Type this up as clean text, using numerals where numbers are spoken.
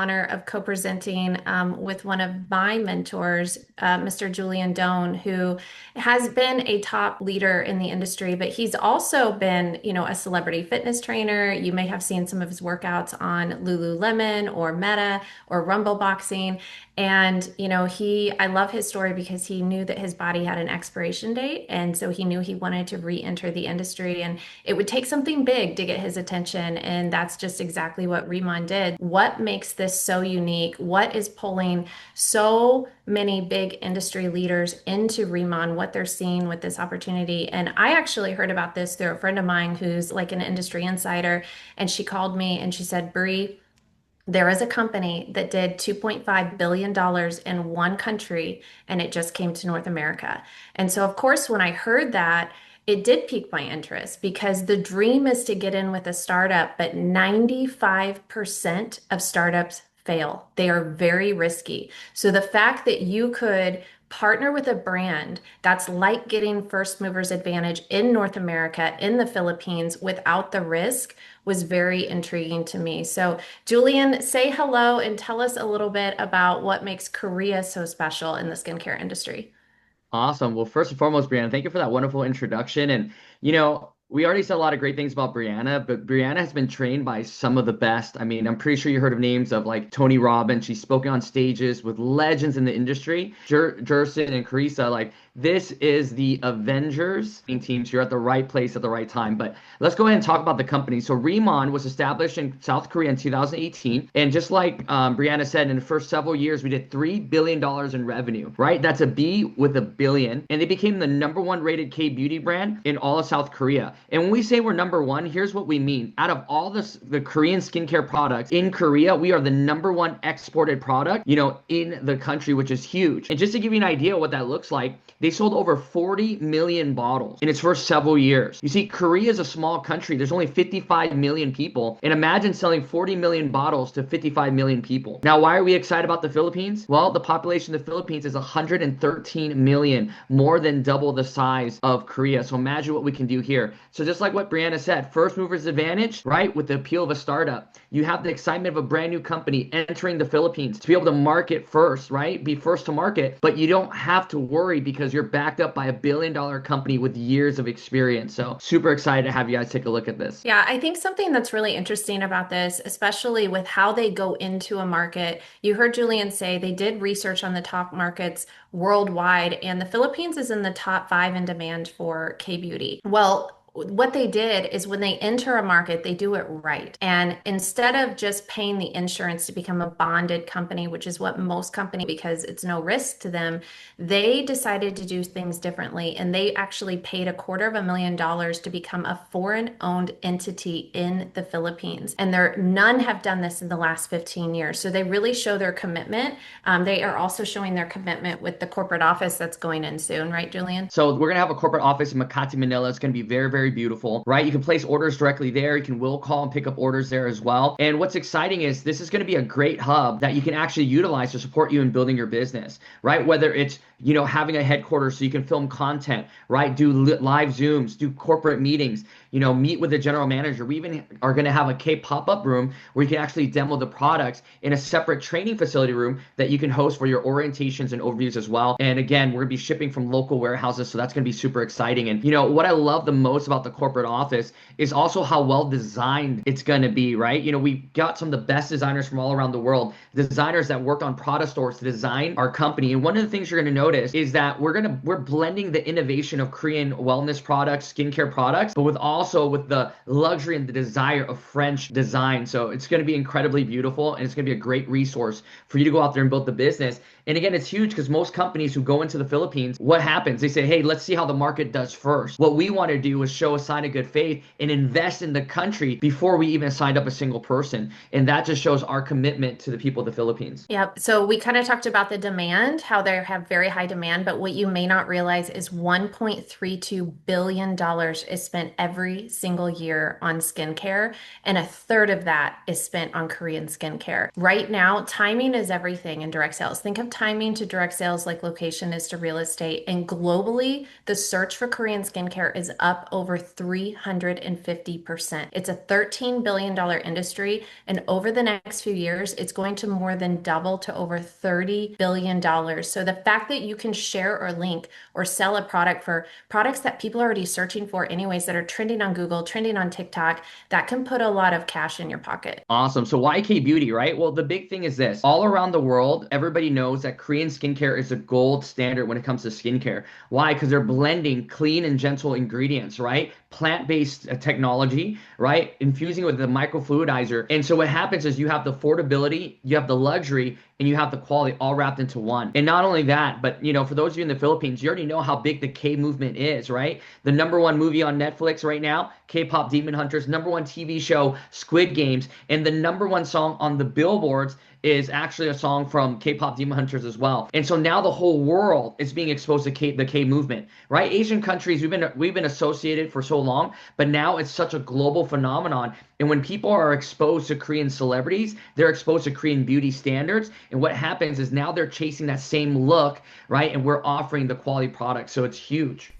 honor of co-presenting with one of my mentors, Mr. Julian Doan, who has been a top leader in the industry, but he's also been, a celebrity fitness trainer. You may have seen some of his workouts on Lululemon or Meta or Rumble Boxing. And, I love his story because he knew that his body had an expiration date. And so he knew he wanted to re-enter the industry. And it would take something big to get his attention. And that's just exactly what Riman did. What makes this so unique? What is pulling so many big industry leaders into Riman, what they're seeing with this opportunity? And I actually heard about this through a friend of mine who's like an industry insider. And she called me and she said, Bree, there is a company that did $2.5 billion in one country, and it just came to North America. And so, of course, when I heard that, it did pique my interest because the dream is to get in with a startup, but 95% of startups fail. They are very risky. So the fact that you could partner with a brand that's like getting first movers advantage in North America, in the Philippines without the risk was very intriguing to me. So, Julian, say hello and tell us a little bit about what makes Korea so special in the skincare industry. Awesome. Well, first and foremost, Brianna, thank you for that wonderful introduction. And, we already said a lot of great things about Brianna, but Brianna has been trained by some of the best. I mean, I'm pretty sure you heard of names of like Tony Robbins. She's spoken on stages with legends in the industry, Jerson and Carissa. Like, this is the Avengers team. So you're at the right place at the right time. But let's go ahead and talk about the company. So Riman was established in South Korea in 2018. And just like Brianna said, in the first several years, we did $3 billion in revenue, right? That's a B with a billion. And they became the number one rated K beauty brand in all of South Korea. And when we say we're number one, here's what we mean. Out of all the Korean skincare products in Korea, we are the number one exported product, in the country, which is huge. And just to give you an idea what that looks like, they sold over 40 million bottles in its first several years. You see, Korea is a small country. There's only 55 million people. And imagine selling 40 million bottles to 55 million people. Now, why are we excited about the Philippines? Well, the population of the Philippines is 113 million, more than double the size of Korea. So imagine what we can do here. So just like what Brianna said, first movers advantage, right? With the appeal of a startup, you have the excitement of a brand new company entering the Philippines to be able to market first, right? Be first to market, but you don't have to worry because you're backed up by $1 billion company with years of experience. So super excited to have you guys take a look at this. Yeah, I think something that's really interesting about this, especially with how they go into a market, you heard Julian say they did research on the top markets worldwide, and the Philippines is in the top five in demand for K-beauty. Well, what they did is when they enter a market, they do it right. And instead of just paying the insurance to become a bonded company, which is what most companies, because it's no risk to them, they decided to do things differently. And they actually paid $250,000 to become a foreign owned entity in the Philippines. And there none have done this in the last 15 years. So they really show their commitment. They are also showing their commitment with the corporate office that's going in soon, right, Julian? So we're gonna have a corporate office in Makati, Manila. It's gonna be very, very beautiful, right? You can place orders directly there. You can will call and pick up orders there as well. And what's exciting is this is gonna be a great hub that you can actually utilize to support you in building your business, right? Whether it's having a headquarters so you can film content, right? Do live Zooms, do corporate meetings, meet with the general manager. We even are going to have a K pop-up room where you can actually demo the products in a separate training facility room that you can host for your orientations and overviews as well. And again, we're going to be shipping from local warehouses, so that's going to be super exciting. And what I love the most about the corporate office is also how well designed it's going to be, right? We got some of the best designers from all around the world, designers that worked on Prada stores to design our company. And one of the things you're going to notice is that we're blending the innovation of Korean wellness products, skincare products, but also with the luxury and the desire of French design. So it's going to be incredibly beautiful, and it's going to be a great resource for you to go out there and build the business. And again, it's huge because most companies who go into the Philippines, what happens? They say, hey, let's see how the market does first. What we want to do is show a sign of good faith and invest in the country before we even signed up a single person. And that just shows our commitment to the people of the Philippines. Yep. So we kind of talked about the demand, how they have very high demand, but what you may not realize is $1.32 billion is spent every single year on skincare, and a third of that is spent on Korean skincare. Right now, timing is everything in direct sales. Think of timing to direct sales like location is to real estate. And globally, the search for Korean skincare is up over 350%. It's a $13 billion industry. And over the next few years, it's going to more than double to over $30 billion. So the fact that you can share or link or sell a product for products that people are already searching for anyways that are trending on Google, trending on TikTok, that can put a lot of cash in your pocket. Awesome. So YK Beauty, right? Well, the big thing is this. All around the world, everybody knows that Korean skincare is a gold standard when it comes to skincare. Why? Because they're blending clean and gentle ingredients, right? Plant-based technology, right? Infusing with the microfluidizer. And so what happens is you have the affordability, you have the luxury, and you have the quality all wrapped into one. And not only that, but for those of you in the Philippines, you already know how big the K movement is, right? The number one movie on Netflix right now, K-pop Demon Hunters, number one TV show, Squid Games, and the number one song on the billboards is actually a song from K-pop Demon Hunters as well. And so now the whole world is being exposed to the K movement, right? Asian countries, we've been associated for so long, but now it's such a global phenomenon. And when people are exposed to Korean celebrities, they're exposed to Korean beauty standards. And what happens is now they're chasing that same look, right? And we're offering the quality product. So it's huge.